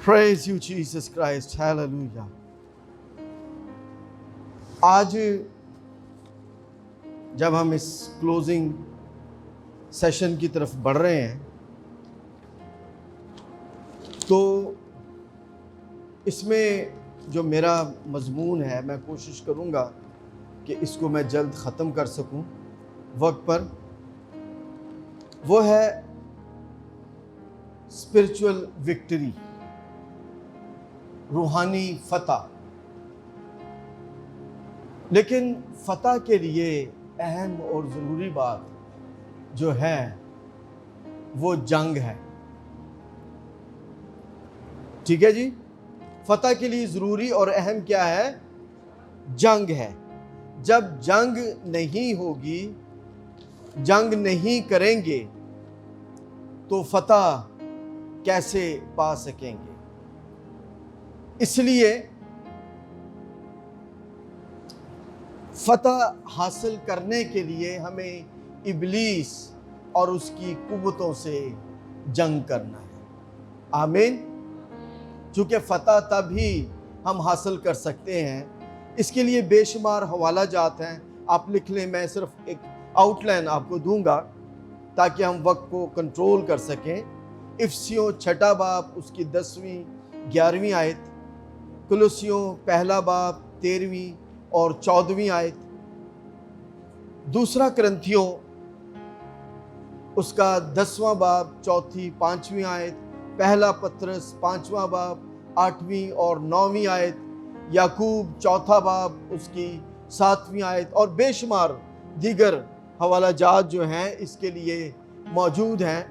Praise you Jesus Christ. Hallelujah. آج جب ہم اس کلوزنگ سیشن کی طرف بڑھ رہے ہیں تو اس میں جو میرا مضمون ہے میں کوشش کروں گا کہ اس کو میں جلد ختم کر سکوں وقت پر، وہ ہے اسپرچول وکٹری، روحانی فتح۔ لیکن فتح کے لیے اہم اور ضروری بات جو ہے وہ جنگ ہے۔ ٹھیک ہے جی، فتح کے لیے ضروری اور اہم کیا ہے؟ جنگ ہے۔ جب جنگ نہیں ہوگی، جنگ نہیں کریں گے تو فتح کیسے پا سکیں گے؟ اس لیے فتح حاصل کرنے کے لیے ہمیں ابلیس اور اس کی قوتوں سے جنگ کرنا ہے۔ آمین۔ چونکہ فتح تب ہی ہم حاصل کر سکتے ہیں۔ اس کے لیے بے شمار حوالہ جات ہیں، آپ لکھ لیں، میں صرف ایک آؤٹ لائن آپ کو دوں گا تاکہ ہم وقت کو کنٹرول کر سکیں۔ افسیوں 6 باب اس کی 10ویں 11ویں آیت، کولوسیوں 1 باب 13ویں اور 14ویں آیت، دوسرا کرنتھیوں اس کا 10واں باب 4 5ویں آیت، پہلا پطرس 5واں باب 8ویں اور 9ویں آیت، یعقوب 4 باب اس کی 7ویں آیت، اور بے شمار دیگر حوالہ جات جو ہیں اس کے لیے موجود ہیں۔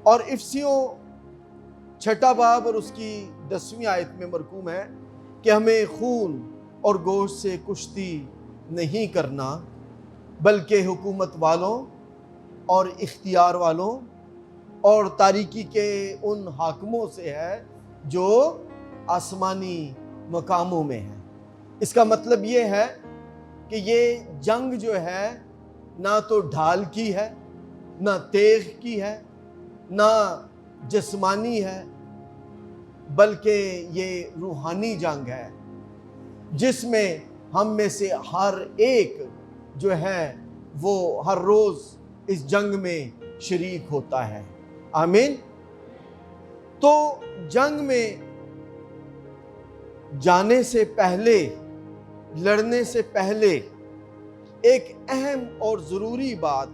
اور افسیوں 6 باب اور اس کی 10ویں آیت میں مرقوم ہے کہ ہمیں خون اور گوشت سے کشتی نہیں کرنا، بلکہ حکومت والوں اور اختیار والوں اور تاریکی کے ان حاکموں سے ہے جو آسمانی مقاموں میں ہیں۔ اس کا مطلب یہ ہے کہ یہ جنگ جو ہے نہ تو ڈھال کی ہے، نہ تیغ کی ہے، نہ جسمانی ہے، بلکہ یہ روحانی جنگ ہے، جس میں ہم میں سے ہر ایک جو ہے وہ ہر روز اس جنگ میں شریک ہوتا ہے۔ آمین۔ تو جنگ میں جانے سے پہلے، لڑنے سے پہلے ایک اہم اور ضروری بات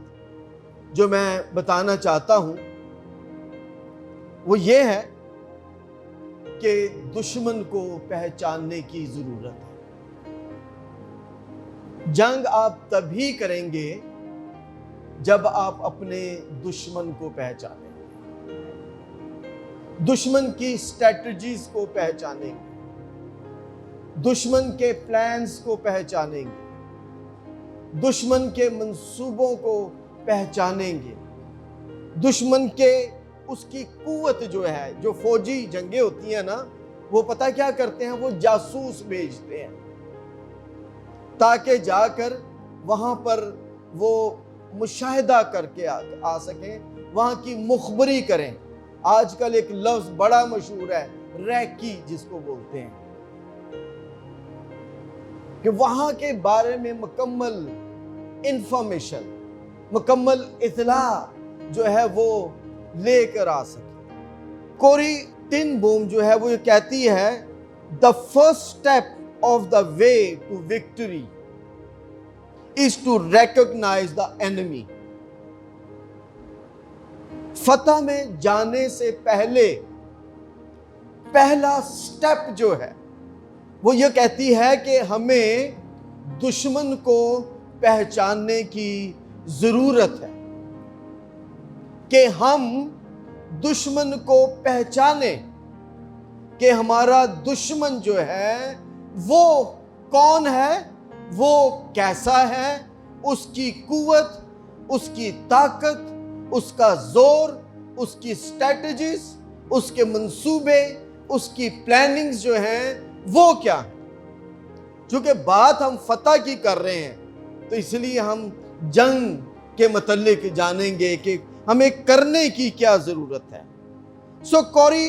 جو میں بتانا چاہتا ہوں وہ یہ ہے کہ دشمن کو پہچاننے کی ضرورت ہے۔ جنگ آپ تبھی کریں گے جب آپ اپنے دشمن کو پہچانیں گے، دشمن کی اسٹریٹجیز کو پہچانیں گے، دشمن کے پلانز کو پہچانیں گے، دشمن کے منصوبوں کو پہچانیں گے، دشمن کے اس کی قوت جو ہے، جو فوجی جنگیں ہوتی ہیں نا، وہ پتہ کیا کرتے ہیں؟ وہ جاسوس بھیجتے ہیں تاکہ جا کر وہاں پر وہ مشاہدہ کر کے آ سکیں، وہاں کی مخبری کریں۔ آج کل ایک لفظ بڑا مشہور ہے، ریکی جس کو بولتے ہیں، کہ وہاں کے بارے میں مکمل انفارمیشن، مکمل اطلاع جو ہے وہ لے کر آ سکے۔ کوری ٹن بوم جو ہے وہ یہ کہتی ہے، the first step of the way to victory is to recognize the enemy۔ فتح میں جانے سے پہلے پہلا سٹیپ جو ہے وہ یہ کہتی ہے کہ ہمیں دشمن کو پہچاننے کی ضرورت ہے، کہ ہم دشمن کو پہچانیں کہ ہمارا دشمن جو ہے وہ کون ہے، وہ کیسا ہے، اس کی قوت، اس کی طاقت، اس کا زور، اس کی اسٹریٹجیز، اس کے منصوبے، اس کی پلاننگز جو ہیں وہ کیا ہیں۔ چونکہ بات ہم فتح کی کر رہے ہیں تو اس لیے ہم جنگ کے متعلق جانیں گے کہ ہمیں کرنے کی کیا ضرورت ہے۔ سو کوری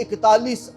41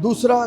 2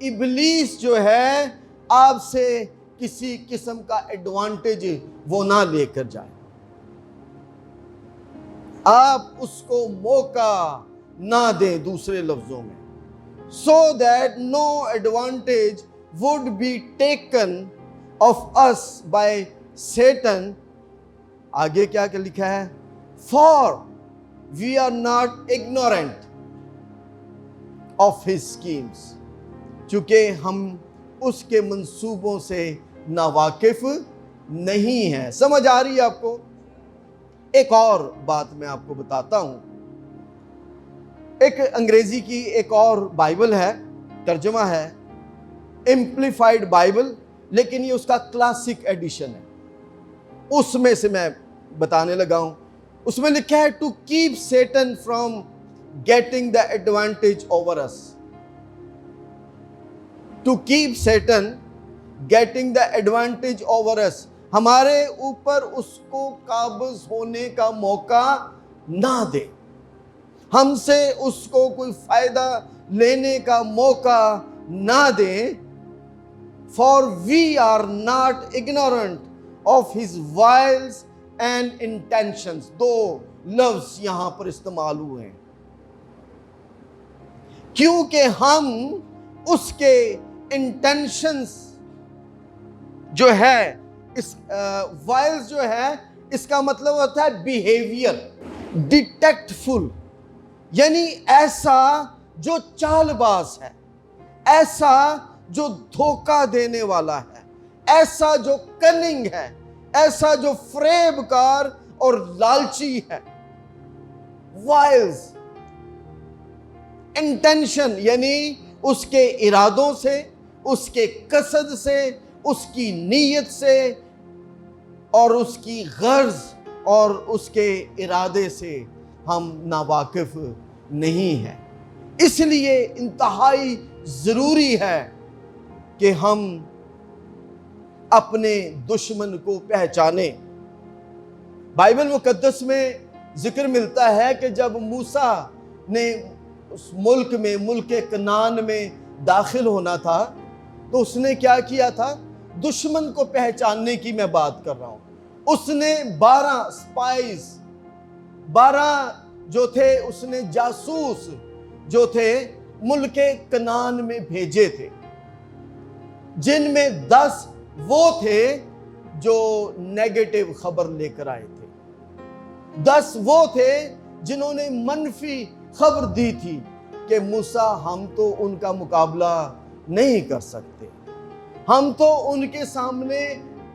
ابلیس جو ہے آپ سے کسی قسم کا ایڈوانٹیج وہ نہ لے کر جائے، آپ اس کو موقع نہ دیں، دوسرے لفظوں میں، so that no advantage would be taken of us by Satan. آگے کیا لکھا ہے؟ For we are not ignorant of his schemes. چونکہ ہم اس کے منصوبوں سے ناواقف نہیں ہیں۔ سمجھ آ رہی ہے آپ کو؟ ایک اور بات میں آپ کو بتاتا ہوں۔ ایک انگریزی کی ایک اور بائبل ہے، ترجمہ ہے امپلیفائڈ بائبل، لیکن یہ اس کا کلاسک ایڈیشن ہے، اس میں سے میں بتانے لگا ہوں۔ اس میں لکھا ہے to keep Satan from getting the advantage over us, to keep Satan getting the advantage over us, ہمارے اوپر اس کو قابض ہونے کا موقع نہ دے، ہم سے اس کو کوئی فائدہ لینے کا موقع نہ دیں۔ For we are not ignorant of his wiles and intentions. دو لفظ یہاں پر استعمال ہوئے ہیں، کیونکہ ہم اس کے انٹینشنز جو ہے، اس وائلز جو ہے، اس کا مطلب ہوتا ہے بیہیویئر، ڈیٹیکٹفل، یعنی ایسا جو چال باز ہے، ایسا جو دھوکہ دینے والا ہے، ایسا جو کننگ ہے، ایسا جو فریب کار اور لالچی ہے۔ وائلز، انٹینشن یعنی اس کے ارادوں سے، اس کے قصد سے، اس کی نیت سے اور اس کی غرض اور اس کے ارادے سے ہم ناواقف نہیں ہیں۔ اس لیے انتہائی ضروری ہے کہ ہم اپنے دشمن کو پہچانیں۔ بائبل مقدس میں ذکر ملتا ہے کہ جب موسیٰ نے اس ملک میں، ملک کنعان میں داخل ہونا تھا تو اس نے کیا کیا تھا؟ دشمن کو پہچاننے کی میں بات کر رہا ہوں۔ اس نے 12 سپائز، 12 جو تھے، اس نے جاسوس جو تھے ملک کنعان میں بھیجے تھے، جن میں 10 وہ تھے جو نیگیٹو خبر لے کر آئے تھے، 10 وہ تھے جنہوں نے منفی خبر دی تھی کہ موسیٰ ہم تو ان کا مقابلہ نہیں کر سکتے، ہم تو ان کے سامنے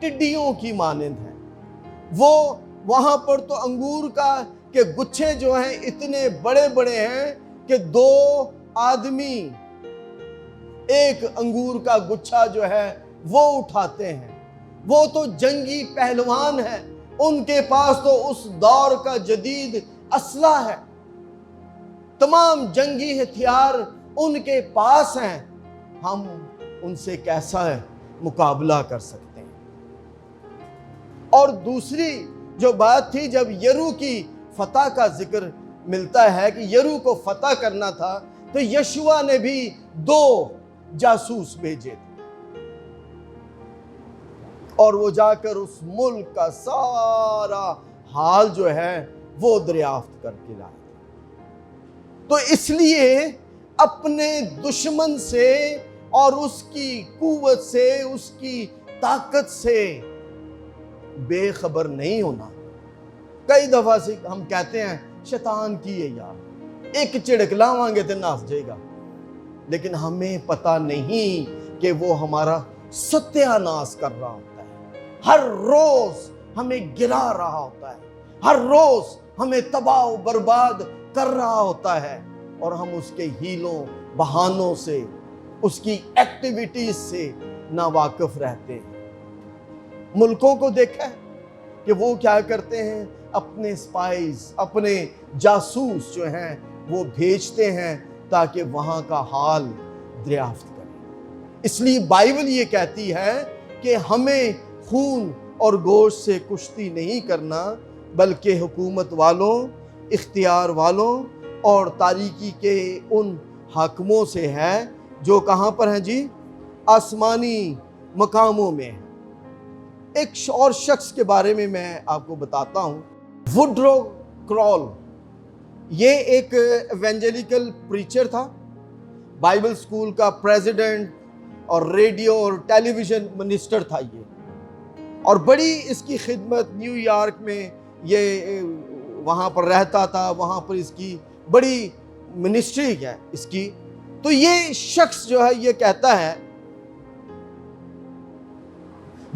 ٹڈیوں کی مانند ہیں۔ وہ وہاں پر تو انگور کا کہ گچھے جو ہیں اتنے بڑے بڑے ہیں کہ 2 آدمی ایک انگور کا گچھا جو ہے وہ اٹھاتے ہیں۔ وہ تو جنگی پہلوان ہیں، ان کے پاس تو اس دور کا جدید اسلحہ ہے، تمام جنگی ہتھیار ان کے پاس ہیں، ہم ان سے کیسا مقابلہ کر سکتے ہیں؟ اور دوسری جو بات تھی، جب یرو کی فتح کا ذکر ملتا ہے کہ یرو کو فتح کرنا تھا تو یشوع نے بھی 2 جاسوس بھیجے تھے، اور وہ جا کر اس ملک کا سارا حال جو ہے وہ دریافت کر کے لائے۔ تو اس لیے اپنے دشمن سے اور اس کی قوت سے، اس کی طاقت سے بے خبر نہیں ہونا۔ کئی دفعہ سے ہم کہتے ہیں شیطان کی ہے یار، ایک چڑک لاوانگے تو ناس جائے گا، لیکن ہمیں پتہ نہیں کہ وہ ہمارا ستیہ ناس کر رہا ہوتا ہے، ہر روز ہمیں گرا رہا ہوتا ہے، ہر روز ہمیں تباہ و برباد کر رہا ہوتا ہے، اور ہم اس کے ہیلوں بہانوں سے، اس کی ایکٹیویٹیز سے ناواقف رہتے ہیں۔ ملکوں کو دیکھا ہے کہ وہ کیا کرتے ہیں؟ اپنے سپائز، اپنے جاسوس جو ہیں وہ بھیجتے ہیں تاکہ وہاں کا حال دریافت کریں۔ اس لیے بائبل یہ کہتی ہے کہ ہمیں خون اور گوشت سے کشتی نہیں کرنا، بلکہ حکومت والوں، اختیار والوں اور تاریکی کے ان حاکموں سے ہے جو کہاں پر ہیں جی؟ آسمانی مقاموں میں۔ ایک اور شخص کے بارے میں آپ کو بتاتا ہوں، وڈرو کرول۔ یہ ایک ایونجلیکل پریچر تھا، بائبل سکول کا پریزیڈنٹ اور ریڈیو اور ٹیلی ویژن منسٹر تھا یہ، اور بڑی اس کی خدمت نیو یارک میں، یہ وہاں پر رہتا تھا، وہاں پر اس کی بڑی منسٹری ہے اس کی۔ تو یہ شخص جو ہے یہ کہتا ہے،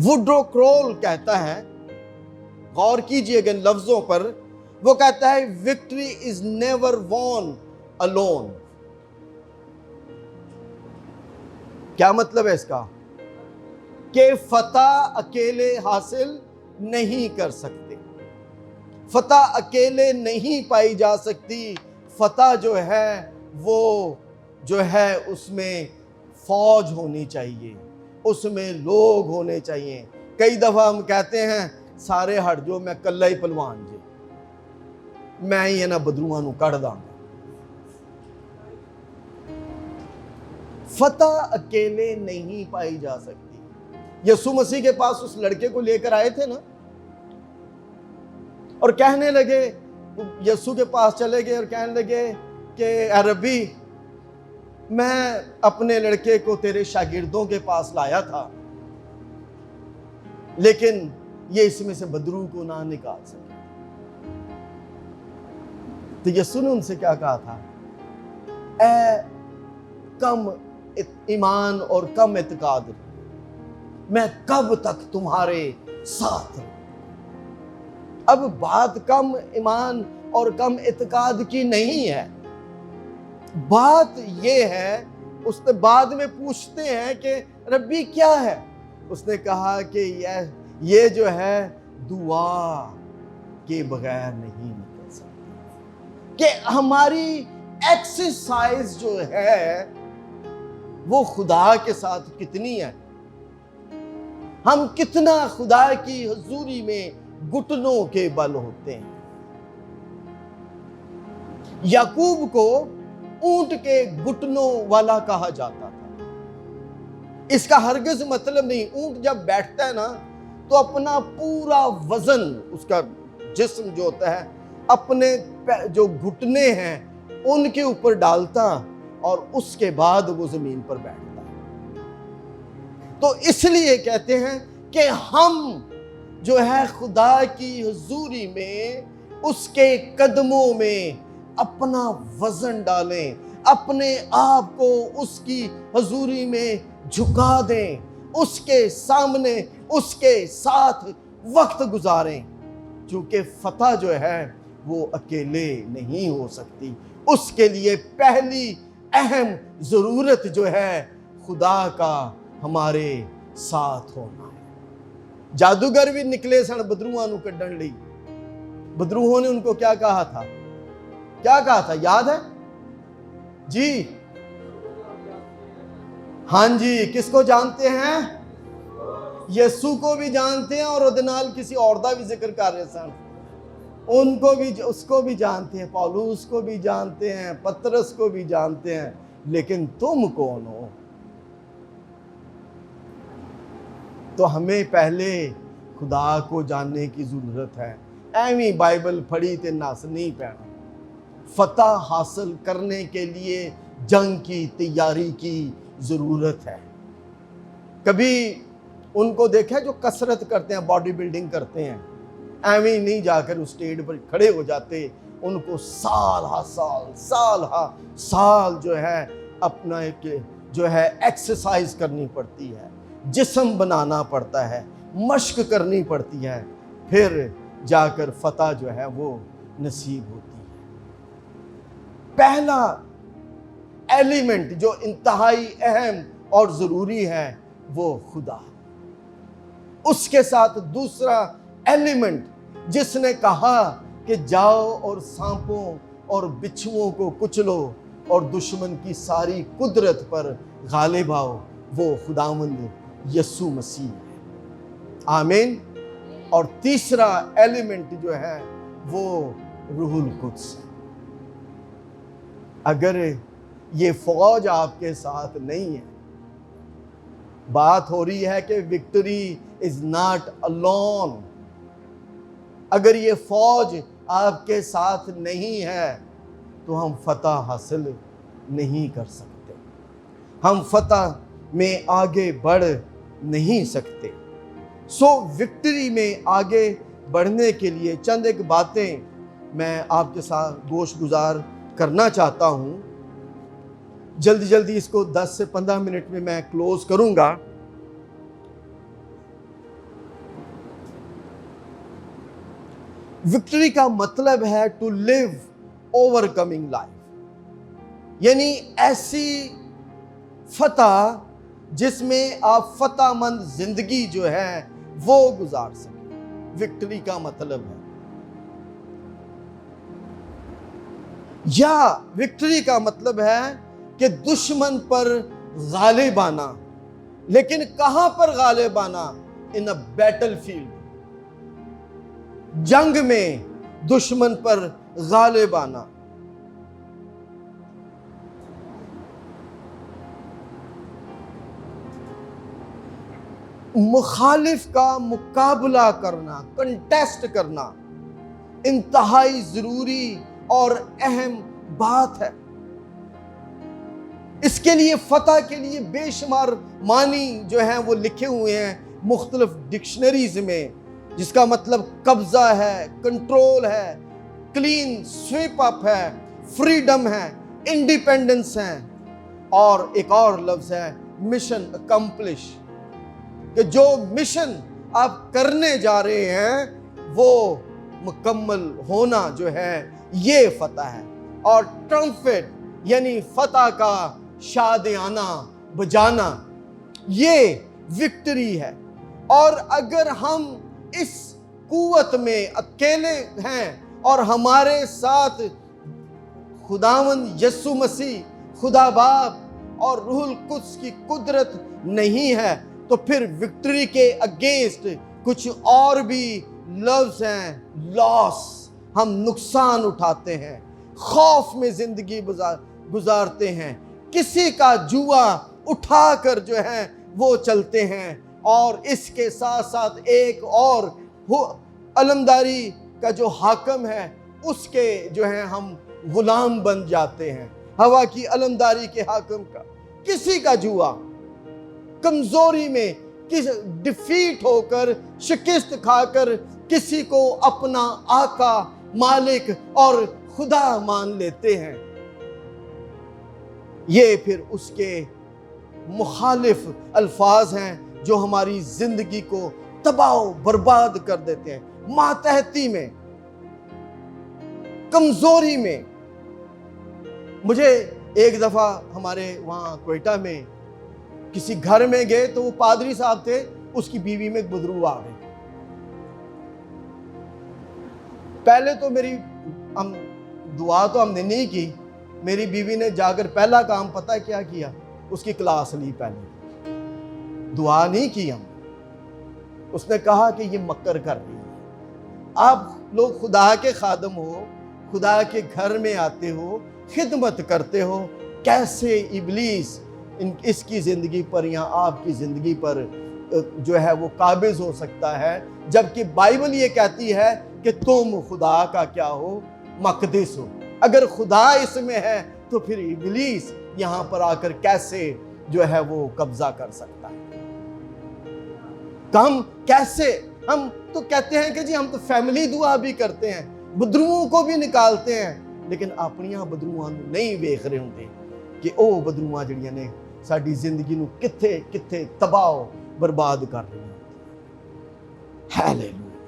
وڈرو کرول کہتا ہے، غور کیجئے گا ان لفظوں پر، وہ کہتا ہے وکٹری از نیور وون alone۔ کیا مطلب ہے اس کا؟ کہ فتح اکیلے حاصل نہیں کر سکتے، فتح اکیلے نہیں پائی جا سکتی۔ فتح جو ہے وہ جو ہے اس میں فوج ہونی چاہیے، اس میں لوگ ہونے چاہیے۔ کئی دفعہ ہم کہتے ہیں سارے ہٹ جو، میں کلا ہی پلوان جی، میں ہی ہے نا بدروہاں نو کڑ داں گا۔ فتح اکیلے نہیں پائی جا سکتی۔ یسوع مسیح کے پاس اس لڑکے کو لے کر آئے تھے نا، اور کہنے لگے، یسوع کے پاس چلے گئے اور کہنے لگے کہ اے ربی، میں اپنے لڑکے کو تیرے شاگردوں کے پاس لایا تھا، لیکن یہ اس میں سے بدروح کو نہ نکال سکے۔ تو یسوع نے ان سے کیا کہا تھا؟ اے کم ایمان اور کم اعتقاد، میں کب تک تمہارے ساتھ ہوں۔ اب بات کم ایمان اور کم اعتقاد کی نہیں ہے، بات یہ ہے، اس نے بعد میں پوچھتے ہیں کہ ربی کیا ہے؟ اس نے کہا کہ یہ جو ہے دعا کے بغیر نہیں نکل سکتی، کہ ہماری ایکسرسائز جو ہے وہ خدا کے ساتھ کتنی ہے، ہم کتنا خدا کی حضوری میں گھٹنوں کے بل ہوتے ہیں۔ یعقوب کو اونٹ کے گھٹنوں والا کہا جاتا تھا۔ اس کا ہرگز مطلب نہیں، اونٹ جب بیٹھتا ہے نا تو اپنا پورا وزن، اس کا جسم جو ہوتا ہے، اپنے جو گھٹنے ہیں ان کے اوپر ڈالتا اور اس کے بعد وہ زمین پر بیٹھتا ہے۔ تو اس لیے کہتے ہیں کہ ہم جو ہے خدا کی حضوری میں، اس کے قدموں میں اپنا وزن ڈالیں، اپنے آپ کو اس کی حضوری میں جھکا دیں، اس کے سامنے اس کے ساتھ وقت گزاریں، کیونکہ فتح جو ہے وہ اکیلے نہیں ہو سکتی۔ اس کے لیے پہلی اہم ضرورت جو ہے خدا کا ہمارے ساتھ ہونا ہے۔ جادوگر بھی نکلے سن بدروہاں نو کڈن لئی، بدروہوں نے ان کو کیا کہا تھا؟ کیا کہا تھا یاد ہے جی؟ ہاں جی، کس کو جانتے ہیں؟ یسوع کو بھی جانتے ہیں، اور ادنال کسی اور دا بھی ذکر کر رہے سن، ان کو بھی، اس کو بھی جانتے ہیں، پولس کو بھی جانتے ہیں، پترس کو بھی جانتے ہیں، لیکن تم کون ہو؟ تو ہمیں پہلے خدا کو جاننے کی ضرورت ہے۔ ایویں بائبل پڑھی تے نس نہیں پینا۔ فتح حاصل کرنے کے لیے جنگ کی تیاری کی ضرورت ہے۔ کبھی ان کو دیکھا جو کسرت کرتے ہیں، باڈی بلڈنگ کرتے ہیں، ایویں نہیں جا کر اس اسٹیج پر کھڑے ہو جاتے، ان کو سال ہا سال جو ہے اپنا ایک جو ہے ایکسرسائز کرنی پڑتی ہے، جسم بنانا پڑتا ہے، مشق کرنی پڑتی ہے، پھر جا کر فتح جو ہے وہ نصیب ہوتی ہے۔ پہلا ایلیمنٹ جو انتہائی اہم اور ضروری ہے وہ خدا۔ اس کے ساتھ دوسرا ایلیمنٹ جس نے کہا کہ جاؤ اور سانپوں اور بچھوؤں کو کچلو اور دشمن کی ساری قدرت پر غالب آؤ، وہ خداوند یسوع مسیح ہے۔ آمین۔ اور تیسرا ایلیمنٹ جو ہے وہ روح القدس ہے۔ اگر یہ فوج آپ کے ساتھ نہیں ہے. بات ہو رہی ہے کہ وکٹری از ناٹ alone. اگر یہ فوج آپ کے ساتھ نہیں ہے تو ہم فتح حاصل نہیں کر سکتے, ہم فتح میں آگے بڑھ نہیں سکتے. سو وکٹری میں آگے بڑھنے کے لیے چند ایک باتیں میں آپ کے ساتھ گوش گزار کرنا چاہتا ہوں. جلدی جلدی اس کو 10 سے 15 منٹ میں میں کلوز کروں گا. وکٹری کا مطلب ہے to live over coming life, یعنی ایسی فتح جس میں آپ فتح مند زندگی جو ہے وہ گزار سکیں. وکٹری کا مطلب ہے, یا وکٹری کا مطلب ہے کہ دشمن پر غالب آنا. لیکن کہاں پر غالب آنا؟ ان اے بیٹل فیلڈ, جنگ میں دشمن پر غالب آنا. مخالف کا مقابلہ کرنا, کنٹیسٹ کرنا انتہائی ضروری اور اہم بات ہے. اس کے لیے فتح کے لیے بے شمار معنی جو ہیں وہ لکھے ہوئے ہیں مختلف ڈکشنریز میں, جس کا مطلب قبضہ ہے, کنٹرول ہے, کلین سویپ اپ ہے, فریڈم ہے, انڈیپینڈنس ہے, اور ایک اور لفظ ہے مشن اکمپلش, کہ جو مشن آپ کرنے جا رہے ہیں وہ مکمل ہونا جو ہے یہ فتح ہے. اور ٹرمپٹ یعنی فتح کا شادیانہ بجانا, یہ وکٹری ہے. اور اگر ہم اس قوت میں اکیلے ہیں اور ہمارے ساتھ خداوند یسوع مسیح, خدا باپ اور روح القدس کی قدرت نہیں ہے, تو پھر وکٹری کے اگینسٹ کچھ اور بھی لفظ ہیں. لاس, ہم نقصان اٹھاتے ہیں, خوف میں زندگی گزارتے ہیں, کسی کا جوا اٹھا کر جو ہے وہ چلتے ہیں, اور اس کے ساتھ ساتھ ایک اور علمداری کا جو حاکم ہے اس کے جو ہے ہم غلام بن جاتے ہیں, ہوا کی علمداری کے حاکم کا. کسی کا جوا, کمزوری میں ڈیفیٹ ہو کر, شکست کھا کر کسی کو اپنا آقا, مالک اور خدا مان لیتے ہیں. یہ پھر اس کے مخالف الفاظ ہیں جو ہماری زندگی کو تباہ و برباد کر دیتے ہیں. ماتحتی میں, کمزوری میں. مجھے ایک دفعہ ہمارے وہاں کوئٹہ میں کسی گھر میں گئے تو وہ پادری صاحب تھے, اس کی بیوی میں بدبو آ گئی. پہلے تو دعا تو ہم نے نہیں کی, میری بیوی نے جا کر پہلا کام پتہ کیا کیا, اس کی کلاس لی. پہلے دعا نہیں کی ہم, اس نے کہا کہ یہ مکر کر رہی ہے. آپ لوگ خدا کے خادم ہو, خدا کے گھر میں آتے ہو, خدمت کرتے ہو, کیسے ابلیس اس کی زندگی پر یا آپ کی زندگی پر جو ہے وہ قابض ہو سکتا ہے, جبکہ بائبل یہ کہتی ہے کہ تم خدا کا کیا ہو, مقدس ہو. اگر خدا اس میں ہے تو پھر ابلیس یہاں پر آ کر کیسے جو ہے وہ قبضہ کر سکتا ہے. ہم کیسے, ہم تو کہتے ہیں کہ جی ہم تو فیملی دعا بھی کرتے ہیں, بدروؤں کو بھی نکالتے ہیں, لیکن اپنیاں بدروؤں نہیں ویکھ رہے ہوندے کہ او بدروؤں جڑیاں نے ساڈی زندگی نو کتھے کتھے تباہ برباد کر رہی ہیں. ہیلیلویا.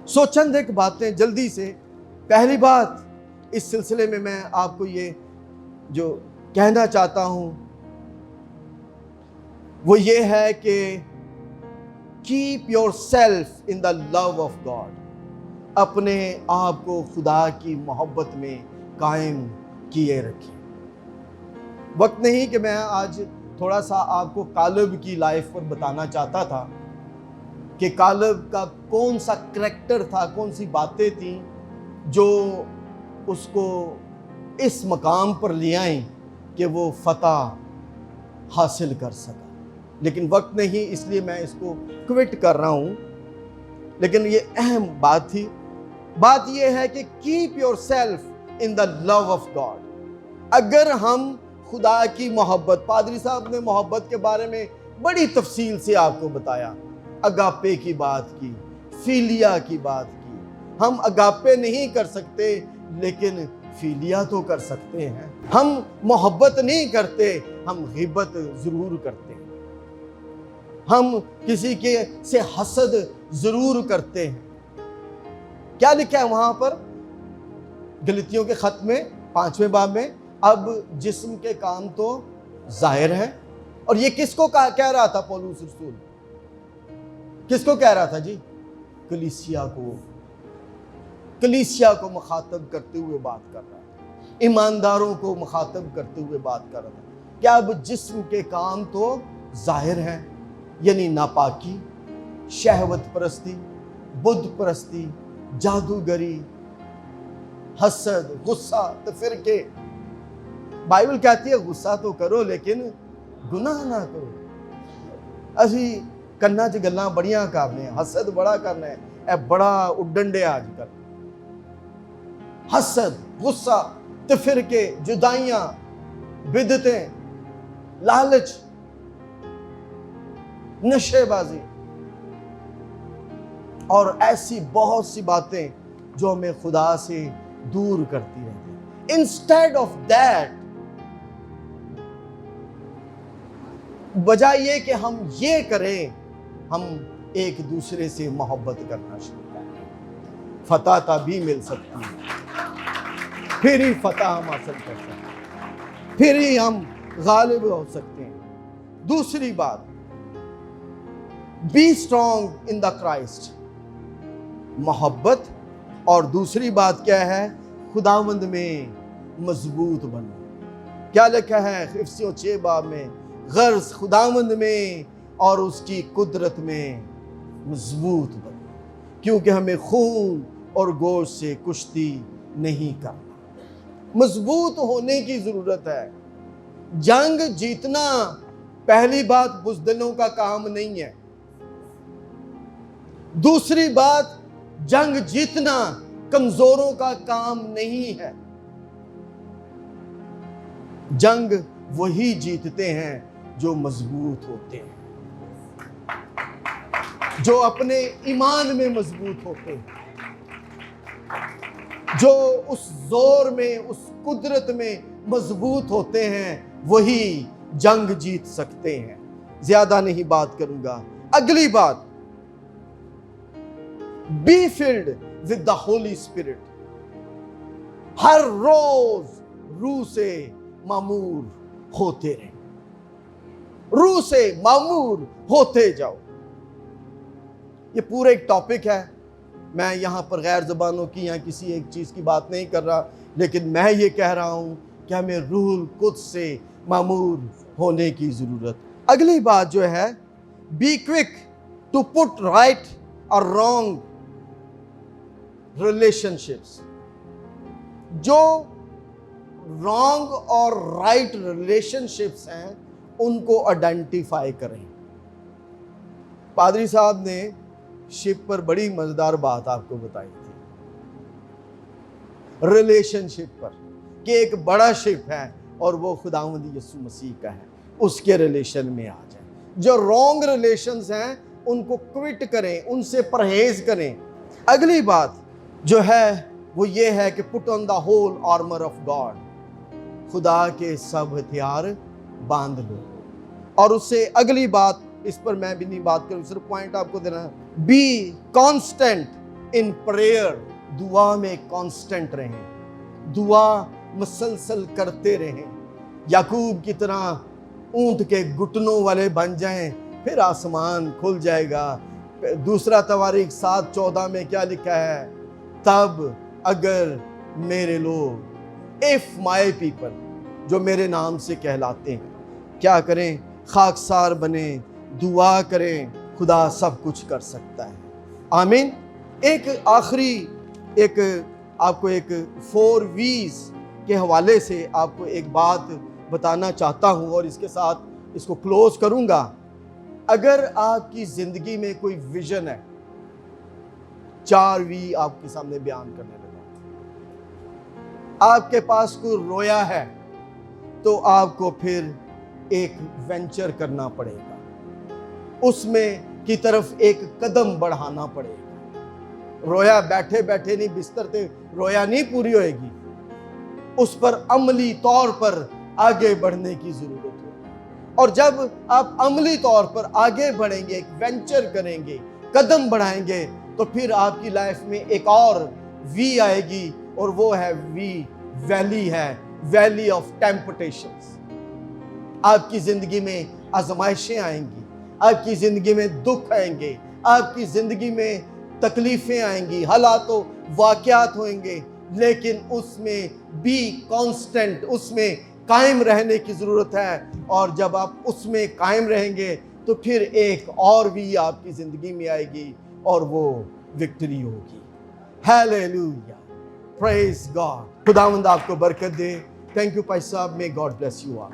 سو چند ایک باتیں جلدی سے. پہلی بات اس سلسلے میں آپ کو یہ جو کہنا چاہتا ہوں وہ یہ ہے کہ keep yourself in the love of God. اپنے آپ کو خدا کی محبت میں قائم کیے رکھیں. وقت نہیں کہ میں آج تھوڑا سا آپ کو کالب کی لائف پر بتانا چاہتا تھا کہ کالب کا کون سا کریکٹر تھا, کون سی باتیں تھیں جو اس کو اس مقام پر لے آئیں کہ وہ فتح حاصل کر سکا. لیکن وقت نہیں، اس لیے میں اس کو کوئٹ کر رہا ہوں. لیکن یہ اہم بات تھی. بات یہ ہے کہ keep yourself in the love of God. اگر ہم خدا کی محبت، پادری صاحب نے محبت کے بارے میں بڑی تفصیل سے آپ کو بتایا، اگاپے کی بات کی، فیلیا کی بات کی. ہم اگاپے نہیں کر سکتے لیکن فیلیا تو کر سکتے ہیں. ہم محبت نہیں کرتے، ہم غیبت ضرور کرتے ہیں. ہم کسی کے سے حسد ضرور کرتے ہیں. کیا لکھا ہے وہاں پر گلتیوں کے خط میں 5ویں باب میں؟ اب جسم کے کام تو ظاہر ہیں. اور یہ کس کو کہہ رہا تھا پولس رسول؟ کس کو کہہ رہا تھا جی؟ کلیسیا کو مخاطب کرتے ہوئے بات کر رہا تھا. ایمانداروں کو مخاطب کرتے ہوئے بات کر رہا تھا. کیا اب جسم کے کام تو ظاہر ہیں، یعنی ناپاکی، شہوت پرستی، بت پرستی، جادوگری، حسد، غصہ. تو پھر کہ بائبل کہتی ہے غصہ تو کرو لیکن گناہ نہ کرو. اسی کنا چ گلاں بڑیاں کرنے، حسد بڑا کرنا ہے، اے بڑا اڈن ڈیا اج کل. حسد، غصہ، تو پھر کہ جدائیاں، بدعتیں، لالچ، نشے بازی اور ایسی بہت سی باتیں جو ہمیں خدا سے دور کرتی رہتی ہیں. انسٹیڈ آف دیٹ، بجائے یہ کہ ہم یہ کریں، ہم ایک دوسرے سے محبت کرنا شروع کریں. فتح تبھی مل سکتی ہے، پھر ہی فتح ہم حاصل کر سکتے ہیں، پھر ہی ہم غالب ہو سکتے ہیں. دوسری بات، be strong in the Christ. محبت. اور دوسری بات کیا ہے؟ خداوند میں مضبوط بنو. کیا لکھا ہے افسیوں 6 باب میں؟ غرض خداوند میں اور اس کی قدرت میں مضبوط بنو، کیونکہ ہمیں خون اور گوشت سے کشتی نہیں کرنا. مضبوط ہونے کی ضرورت ہے. جنگ جیتنا پہلی بات بزدلوں کا کام نہیں ہے. دوسری بات، جنگ جیتنا کمزوروں کا کام نہیں ہے. جنگ وہی جیتتے ہیں جو مضبوط ہوتے ہیں، جو اپنے ایمان میں مضبوط ہوتے ہیں، جو اس زور میں، اس قدرت میں مضبوط ہوتے ہیں، وہی جنگ جیت سکتے ہیں. زیادہ نہیں بات کروں گا. اگلی بات، be filled with the Holy Spirit. ہر روز روح سے معمور ہوتے رہیں. روح سے معمور ہوتے جاؤ. یہ پورا ایک ٹاپک ہے. میں یہاں پر غیر زبانوں کی یا کسی ایک چیز کی بات نہیں کر رہا، لیکن میں یہ کہہ رہا ہوں کہ ہمیں روح القدس سے معمور ہونے کی ضرورت. اگلی بات جو ہے، be quick to put right or wrong relationships. جو رانگ اور رائٹ ریلیشنشپس ہیں ان کو آئیڈینٹیفائی کریں. پادری صاحب نے شپ پر بڑی مزیدار بات آپ کو بتائی تھی، ریلیشن شپ پر، کہ ایک بڑا شپ ہے اور وہ خداوند یسوع مسیح کا ہے. اس کے ریلیشن میں آ جائیں. جو رانگ ریلیشنز ہیں ان کو کوئٹ کریں، ان سے پرہیز کریں. اگلی بات جو ہے وہ یہ ہے کہ put on the whole armour of God. خدا کے سب ہتھیار باندھ لو. اور اس سے اگلی بات، اس پر میں بھی نہیں بات کروں، صرف پوائنٹ آپ کو دینا ہے. Be constant in prayer. دعا میں کانسٹنٹ رہیں، دعا مسلسل کرتے رہیں. یعقوب کی طرح اونٹ کے گھٹنوں والے بن جائیں، پھر آسمان کھل جائے گا. دوسرا تواریخ 7:14 میں کیا لکھا ہے؟ تب اگر میرے لوگ، if my people، جو میرے نام سے کہلاتے ہیں، کیا کریں؟ خاکسار بنیں، دعا کریں. خدا سب کچھ کر سکتا ہے. آمین. ایک آخری، ایک آپ کو ایک 4 V's کے حوالے سے آپ کو ایک بات بتانا چاہتا ہوں اور اس کے ساتھ اس کو کلوز کروں گا. اگر آپ کی زندگی میں کوئی ویژن ہے, 4 وی آپ کے سامنے بیان کرنے لگا, آپ کے پاس کوئی رویا ہے تو آپ کو پھر ایک وینچر کرنا پڑے گا, اس میں کی طرف ایک قدم بڑھانا پڑے گا. رویا بیٹھے بیٹھے نہیں, بستر پہ رویا نہیں پوری ہوئے گی, اس پر عملی طور پر آگے بڑھنے کی ضرورت ہوگی. اور جب آپ عملی طور پر آگے بڑھیں گے, ایک وینچر کریں گے, قدم بڑھائیں گے, تو پھر آپ کی لائف میں ایک اور وی آئے گی, اور وہ ہے ویلی ہے, ویلی آف ٹیمپٹیشنز. آپ کی زندگی میں آزمائشیں آئیں گی, آپ کی زندگی میں دکھ آئیں گے, آپ کی زندگی میں تکلیفیں آئیں گی, حالات و واقعات ہوئیں گے, لیکن اس میں بھی کانسٹنٹ, اس میں قائم رہنے کی ضرورت ہے. اور جب آپ اس میں قائم رہیں گے تو پھر ایک اور بھی آپ کی زندگی میں آئے گی, اور وہ وکٹری ہوگی. ہیلیلویا, پریز گاڈ. خداوند آپ کو برکت دے. تھینک یو بھائی صاحب, may God bless you all.